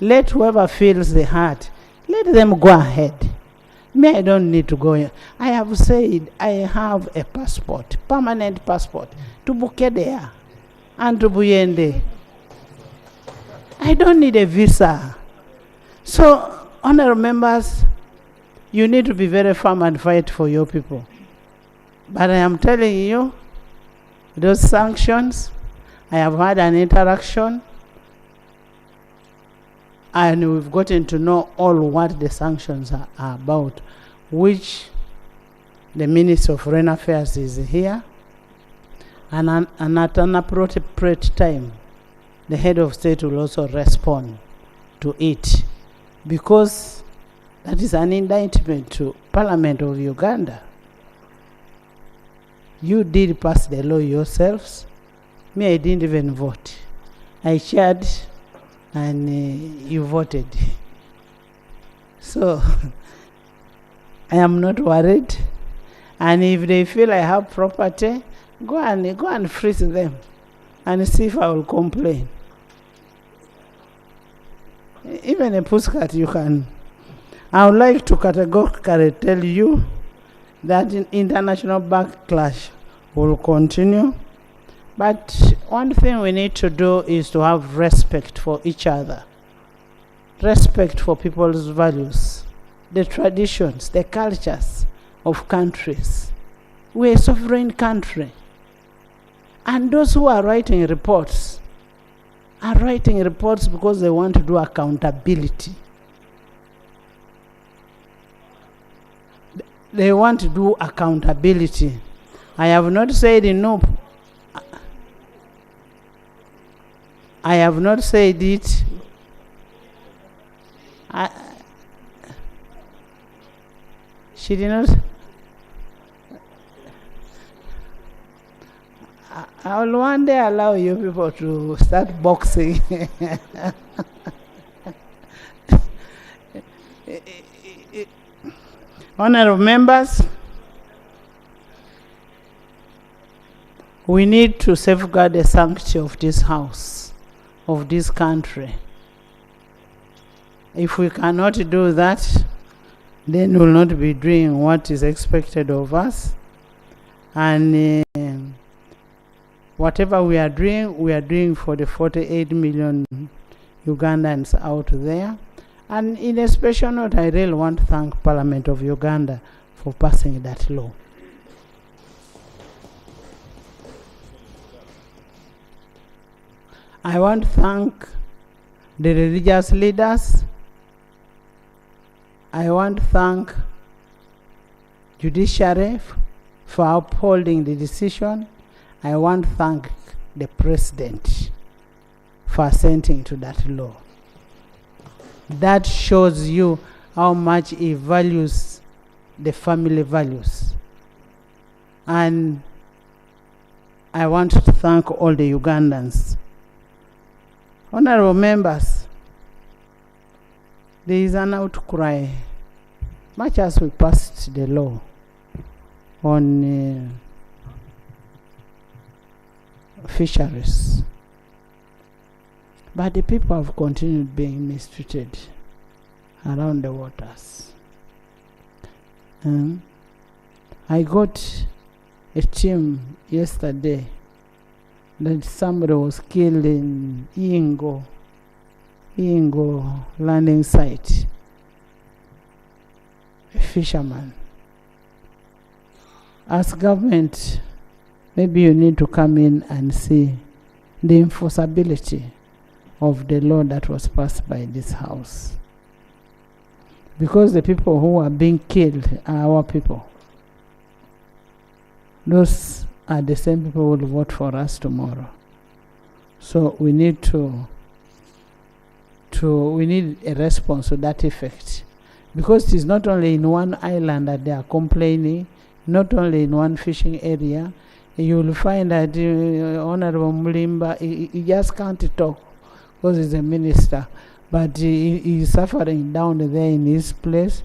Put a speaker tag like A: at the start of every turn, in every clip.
A: let whoever feels the heart, let them go ahead. Me, I don't need to go. I have said I have a passport, permanent passport, to Bukedea and to Buyende. I don't need a visa. So, honorable members, you need to be very firm and fight for your people. But I am telling you, those sanctions, I have had an interaction, and we've gotten to know all what the sanctions are about, which the Minister of Foreign Affairs is here, and at an appropriate time, the head of state will also respond to it, because that is an indictment to Parliament of Uganda. You did pass the law yourselves. Me, I didn't even vote. I chaired and you voted. So, I am not worried. And if they feel I have property, go and freeze them and see if I will complain. Even a postcard you can. I would like to categorically tell you that international backlash will continue. But one thing we need to do is to have respect for each other. Respect for people's values, the traditions, the cultures of countries. We're a sovereign country. And those who are writing reports are writing reports because they want to do accountability. They want to do accountability. I have not said enough. I have not said it. She did not. I will one day allow you people to start boxing. Honorable members, we need to safeguard the sanctity of this house, of this country. If we cannot do that, then we will not be doing what is expected of us. And whatever we are doing for the 48 million Ugandans out there. And in a special note, I really want to thank Parliament of Uganda for passing that law. I want to thank the religious leaders. I want to thank judiciary for upholding the decision. I want to thank the president for assenting to that law. That shows you how much he values the family values. And I want to thank all the Ugandans. Honorable members, there is an outcry, much as we passed the law on fisheries. But the people have continued being mistreated around the waters. I got a team yesterday that somebody was killed in Ingo landing site. A fisherman. As government, maybe you need to come in and see the enforceability of the law that was passed by this house. Because the people who are being killed are our people. Those are the same people who will vote for us tomorrow. So we need we need a response to that effect. Because it is not only in one island that they are complaining, not only in one fishing area. You will find that Honorable Mulimba, he just can't talk because he's a minister. But he is suffering down there in his place.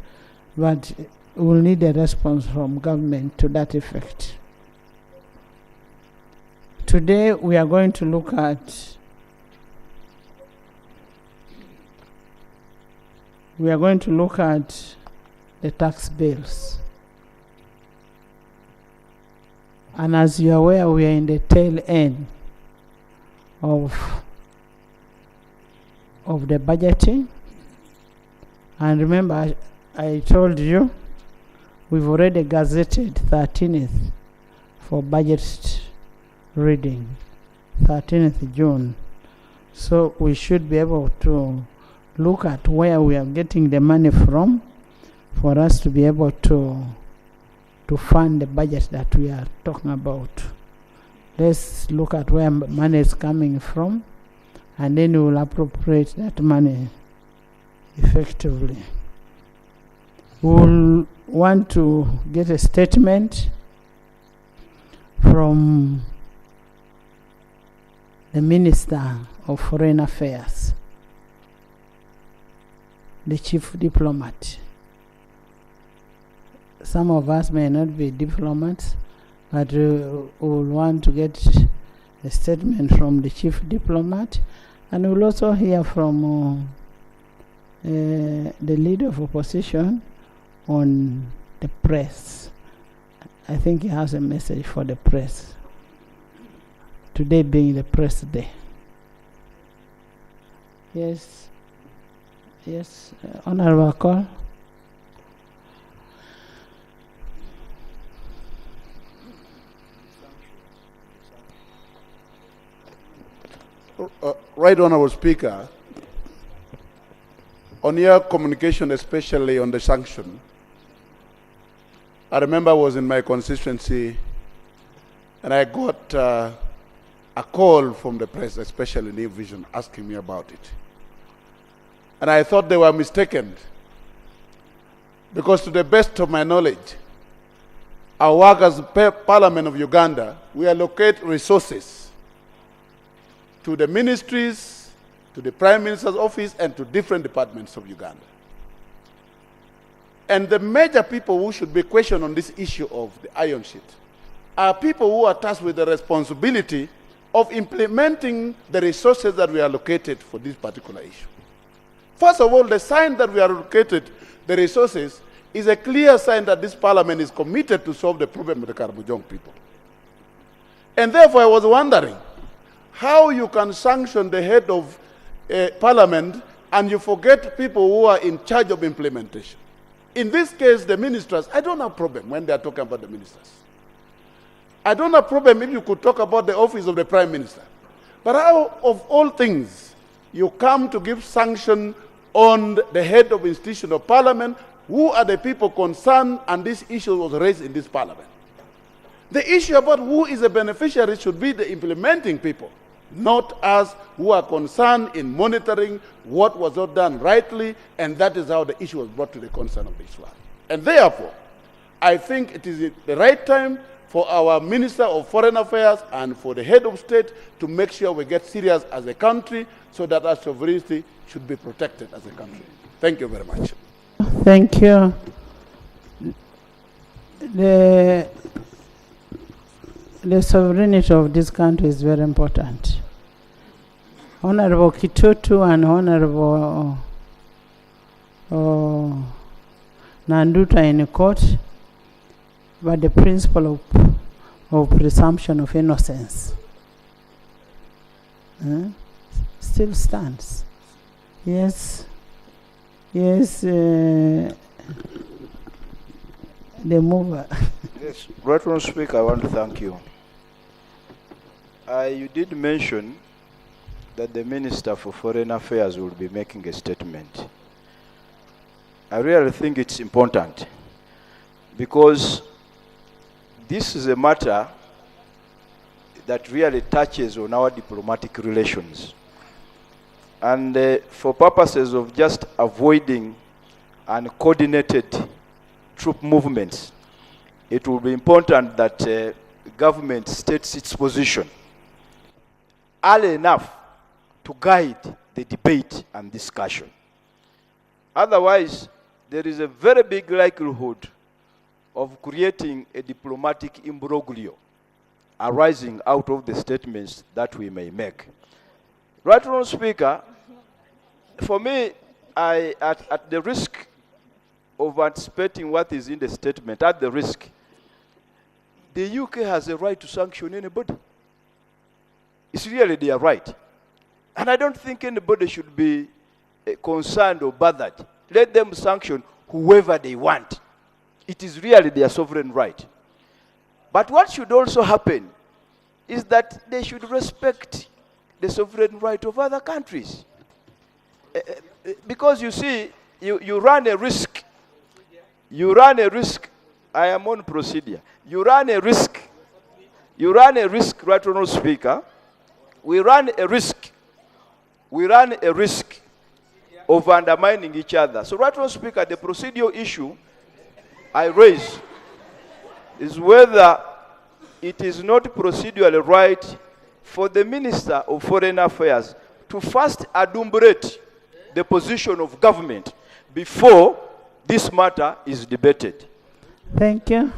A: But we will need a response from government to that effect. Today we are going to look at we are going to look at the tax bills. And as you are aware, we are in the tail end of the budgeting. And remember, I told you, we've already gazetted 13th for budget reading, 13th June. So we should be able to look at where we are getting the money from for us to be able to fund the budget that we are talking about. Let's look at where money is coming from, and then we will appropriate that money effectively. We will want to get a statement from the Minister of Foreign Affairs, the chief diplomat. Some of us may not be diplomats, but we will want to get a statement from the chief diplomat, and we'll also hear from the leader of opposition on the press. I think he has a message for the press, today being the press day. Yes, Honorable Call.
B: Right Honourable Speaker, on your communication, especially on the sanction, I remember I was in my constituency and I got a call from the press, especially New Vision, asking me about it. And I thought they were mistaken, because to the best of my knowledge, our work as Parliament of Uganda, we allocate resources to the ministries, to the Prime Minister's office, and to different departments of Uganda. And the major people who should be questioned on this issue of the iron sheet are people who are tasked with the responsibility of implementing the resources that we allocated for this particular issue. First of all, the sign that we allocated the resources is a clear sign that this Parliament is committed to solve the problem of the Karamojong people. And therefore, I was wondering how you can sanction the head of Parliament and you forget people who are in charge of implementation. In this case, the ministers, I don't have a problem when they are talking about the ministers. I don't have a problem if you could talk about the office of the Prime Minister. But how, of all things, you come to give sanction on the head of institution of Parliament, who are the people concerned, and this issue was raised in this Parliament. The issue about who is a beneficiary should be the implementing people, not us who are concerned in monitoring what was not done rightly, and that is how the issue was brought to the concern of this one. And therefore, I think it is the right time for our Minister of Foreign Affairs and for the head of state to make sure we get serious as a country so that our sovereignty should be protected as a country. Thank you very much.
A: Thank you. The sovereignty of this country is very important. Honorable Kitutu and Honorable Nanduta in court, but the principle of presumption of innocence still stands. Yes, the mover.
C: Yes, Right Honourable Speaker, I want to thank you. You did mention that the Minister for Foreign Affairs will be making a statement. I really think it's important because this is a matter that really touches on our diplomatic relations. And for purposes of just avoiding uncoordinated troop movements, it will be important that government states its position early enough to guide the debate and discussion. Otherwise, there is a very big likelihood of creating a diplomatic imbroglio arising out of the statements that we may make. Right Honourable Speaker, for me, at the risk of anticipating what is in the statement, at the risk, the UK has a right to sanction anybody. It's really their right. And I don't think anybody should be concerned or bothered. Let them sanction whoever they want. It is really their sovereign right. But what should also happen is that they should respect the sovereign right of other countries. Because you see, you run a risk. You run a risk. I am on procedure. You run a risk. You run a risk, Right Honourable Speaker. We run a risk. We run a risk of undermining each other. So, Right Honourable Speaker, the procedural issue I raise is whether it is not procedurally right for the Minister of Foreign Affairs to first adumbrate the position of government before this matter is debated.
A: Thank you.